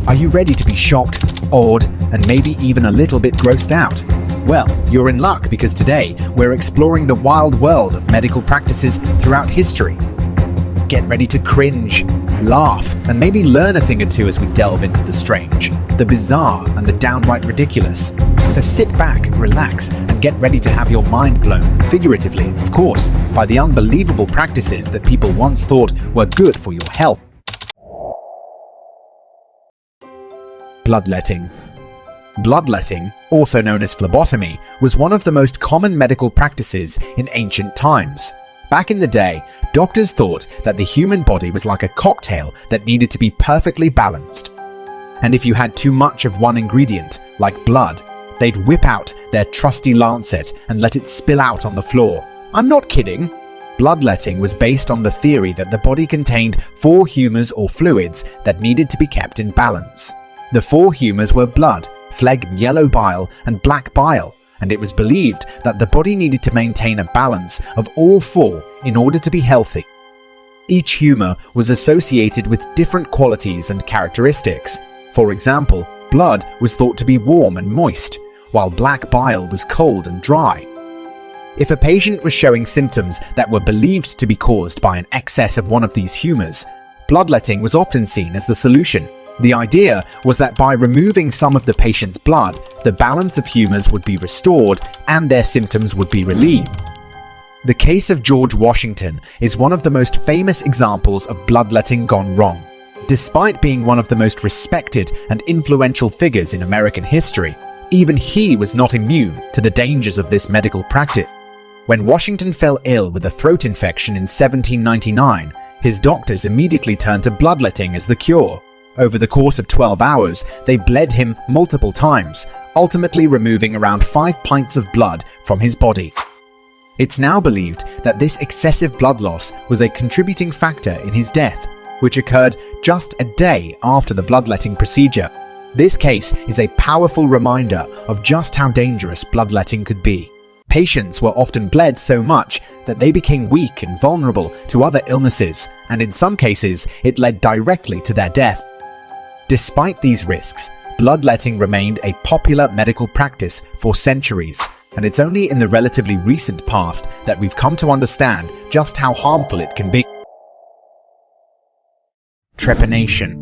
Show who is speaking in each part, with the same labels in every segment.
Speaker 1: Are you ready to be shocked, awed, and maybe even a little bit grossed out? Well, you're in luck because today we're exploring the wild world of medical practices throughout history. Get ready to cringe, laugh, and maybe learn a thing or two as we delve into the strange, the bizarre, and the downright ridiculous. So sit back, relax, and get ready to have your mind blown, figuratively, of course, by the unbelievable practices that people once thought were good for your health. Bloodletting. Bloodletting, also known as phlebotomy, was one of the most common medical practices in ancient times. Back in the day, doctors thought that the human body was like a cocktail that needed to be perfectly balanced. And if you had too much of one ingredient, like blood, they'd whip out their trusty lancet and let it spill out on the floor. I'm not kidding. Bloodletting was based on the theory that the body contained 4 humours or fluids that needed to be kept in balance. The 4 humours were blood, phlegm, yellow bile, and black bile, and it was believed that the body needed to maintain a balance of all 4 in order to be healthy. Each humour was associated with different qualities and characteristics. For example, blood was thought to be warm and moist, while black bile was cold and dry. If a patient was showing symptoms that were believed to be caused by an excess of one of these humours, bloodletting was often seen as the solution. The idea was that by removing some of the patient's blood, the balance of humours would be restored and their symptoms would be relieved. The case of George Washington is one of the most famous examples of bloodletting gone wrong. Despite being one of the most respected and influential figures in American history, even he was not immune to the dangers of this medical practice. When Washington fell ill with a throat infection in 1799, his doctors immediately turned to bloodletting as the cure. Over the course of 12 hours, they bled him multiple times, ultimately removing around 5 pints of blood from his body. It's now believed that this excessive blood loss was a contributing factor in his death, which occurred just a day after the bloodletting procedure. This case is a powerful reminder of just how dangerous bloodletting could be. Patients were often bled so much that they became weak and vulnerable to other illnesses, and in some cases, it led directly to their death. Despite these risks, bloodletting remained a popular medical practice for centuries, and it's only in the relatively recent past that we've come to understand just how harmful it can be. Trepanation.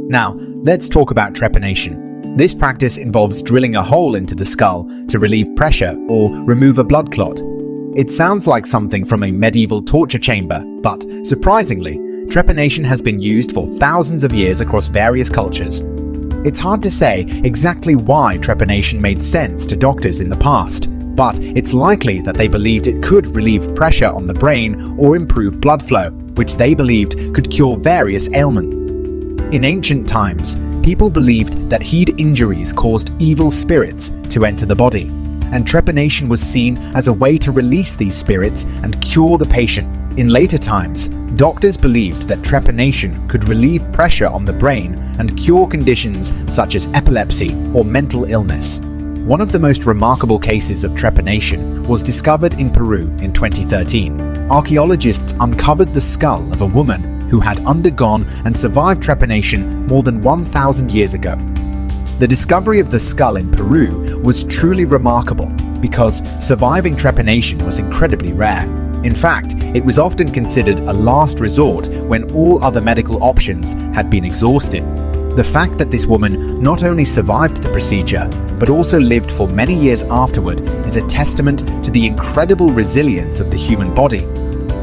Speaker 1: Now, let's talk about trepanation. This practice involves drilling a hole into the skull to relieve pressure or remove a blood clot. It sounds like something from a medieval torture chamber, but surprisingly, trepanation has been used for thousands of years across various cultures. It's hard to say exactly why trepanation made sense to doctors in the past, but it's likely that they believed it could relieve pressure on the brain or improve blood flow, which they believed could cure various ailments. In ancient times, people believed that heat injuries caused evil spirits to enter the body, and trepanation was seen as a way to release these spirits and cure the patient. In later times, doctors believed that trepanation could relieve pressure on the brain and cure conditions such as epilepsy or mental illness. One of the most remarkable cases of trepanation was discovered in Peru in 2013. Archaeologists uncovered the skull of a woman who had undergone and survived trepanation more than 1,000 years ago. The discovery of the skull in Peru was truly remarkable because surviving trepanation was incredibly rare. In fact, it was often considered a last resort when all other medical options had been exhausted. The fact that this woman not only survived the procedure, but also lived for many years afterward is a testament to the incredible resilience of the human body.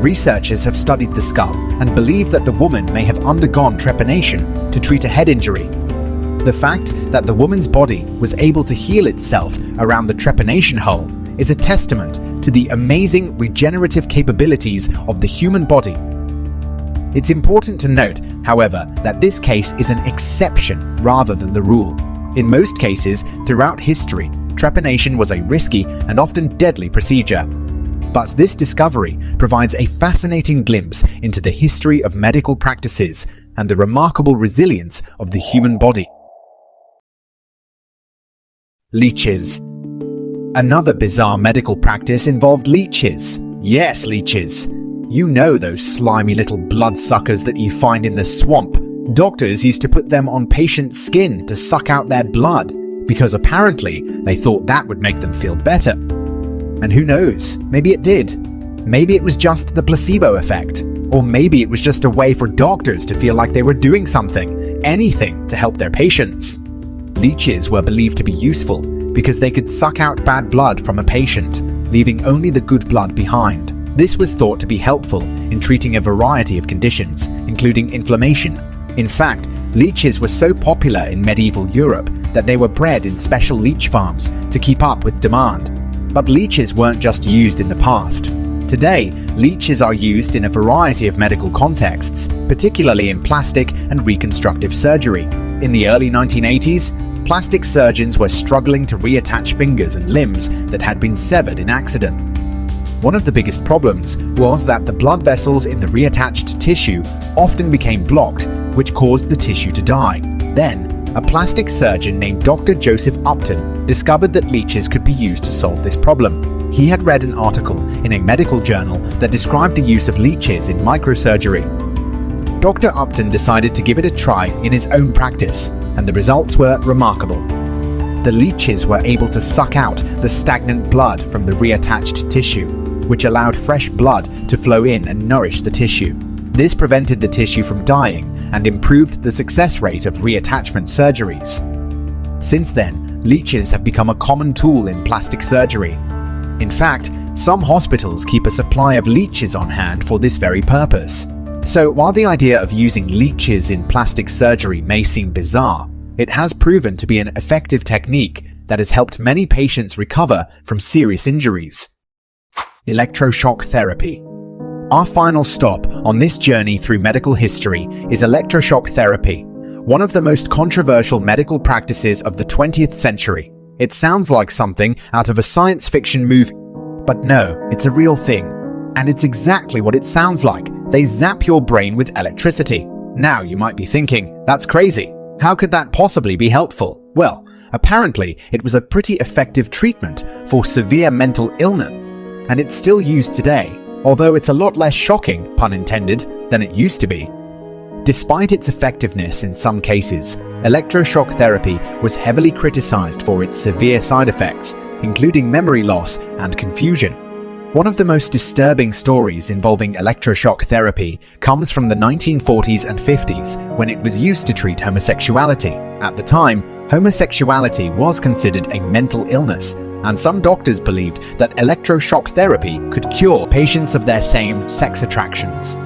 Speaker 1: Researchers have studied the skull and believe that the woman may have undergone trepanation to treat a head injury. The fact that the woman's body was able to heal itself around the trepanation hole is a testament to the amazing regenerative capabilities of the human body. It's important to note, however, that this case is an exception rather than the rule. In most cases, throughout history, trepanation was a risky and often deadly procedure. But this discovery provides a fascinating glimpse into the history of medical practices and the remarkable resilience of the human body. Leeches. Another bizarre medical practice involved leeches. Yes, leeches. You know those slimy little bloodsuckers that you find in the swamp, Doctors used to put them on patients' skin to suck out their blood, because apparently they thought that would make them feel better. And who knows, maybe it did. Maybe it was just the placebo effect, or maybe it was just a way for doctors to feel like they were doing something, anything to help their patients. Leeches were believed to be useful because they could suck out bad blood from a patient, leaving only the good blood behind. This was thought to be helpful in treating a variety of conditions, including inflammation. In fact, leeches were so popular in medieval Europe that they were bred in special leech farms to keep up with demand. But leeches weren't just used in the past. Today, leeches are used in a variety of medical contexts, particularly in plastic and reconstructive surgery. In the early 1980s, plastic surgeons were struggling to reattach fingers and limbs that had been severed in accident. One of the biggest problems was that the blood vessels in the reattached tissue often became blocked, which caused the tissue to die. Then, a plastic surgeon named Dr. Joseph Upton discovered that leeches could be used to solve this problem. He had read an article in a medical journal that described the use of leeches in microsurgery. Dr. Upton decided to give it a try in his own practice, and the results were remarkable. The leeches were able to suck out the stagnant blood from the reattached tissue, which allowed fresh blood to flow in and nourish the tissue. This prevented the tissue from dying and improved the success rate of reattachment surgeries. Since then, leeches have become a common tool in plastic surgery. In fact, some hospitals keep a supply of leeches on hand for this very purpose. So while the idea of using leeches in plastic surgery may seem bizarre, it has proven to be an effective technique that has helped many patients recover from serious injuries. Electroshock therapy. Our final stop on this journey through medical history is electroshock therapy, one of the most controversial medical practices of the 20th century. It sounds like something out of a science fiction movie, but no, it's a real thing. And it's exactly what it sounds like. They zap your brain with electricity. Now you might be thinking, that's crazy. How could that possibly be helpful? Well, apparently it was a pretty effective treatment for severe mental illness. And it's still used today, although it's a lot less shocking, pun intended, than it used to be. Despite its effectiveness in some cases, electroshock therapy was heavily criticized for its severe side effects, including memory loss and confusion. One of the most disturbing stories involving electroshock therapy comes from the 1940s and 50s, when it was used to treat homosexuality. At the time, homosexuality was considered a mental illness, and some doctors believed that electroshock therapy could cure patients of their same-sex attractions.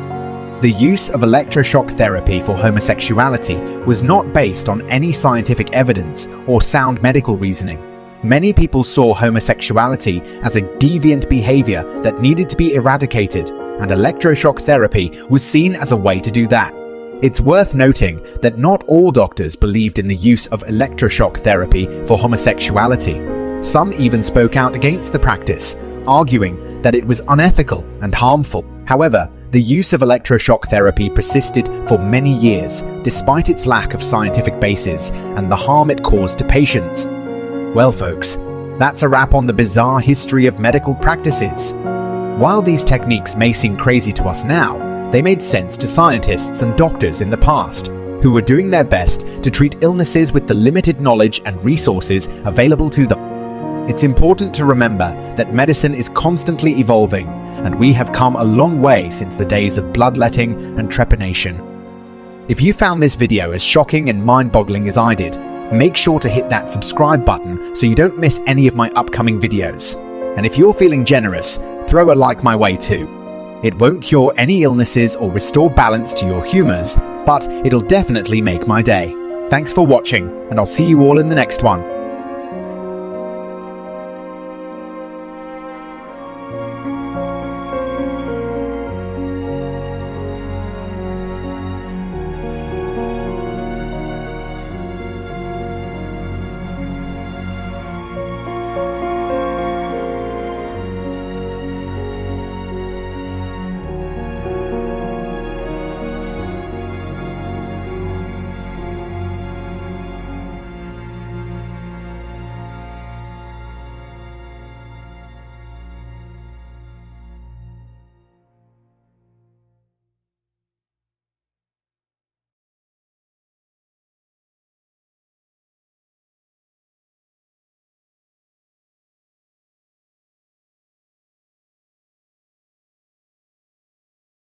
Speaker 1: The use of electroshock therapy for homosexuality was not based on any scientific evidence or sound medical reasoning. Many people saw homosexuality as a deviant behavior that needed to be eradicated, and electroshock therapy was seen as a way to do that. It's worth noting that not all doctors believed in the use of electroshock therapy for homosexuality. Some even spoke out against the practice, arguing that it was unethical and harmful. However, the use of electroshock therapy persisted for many years, despite its lack of scientific basis and the harm it caused to patients. Well, folks, that's a wrap on the bizarre history of medical practices. While these techniques may seem crazy to us now, they made sense to scientists and doctors in the past, who were doing their best to treat illnesses with the limited knowledge and resources available to them. It's important to remember that medicine is constantly evolving, and we have come a long way since the days of bloodletting and trepanation. If you found this video as shocking and mind-boggling as I did, make sure to hit that subscribe button so you don't miss any of my upcoming videos. And if you're feeling generous, throw a like my way too. It won't cure any illnesses or restore balance to your humors, but it'll definitely make my day. Thanks for watching, and I'll see you all in the next one.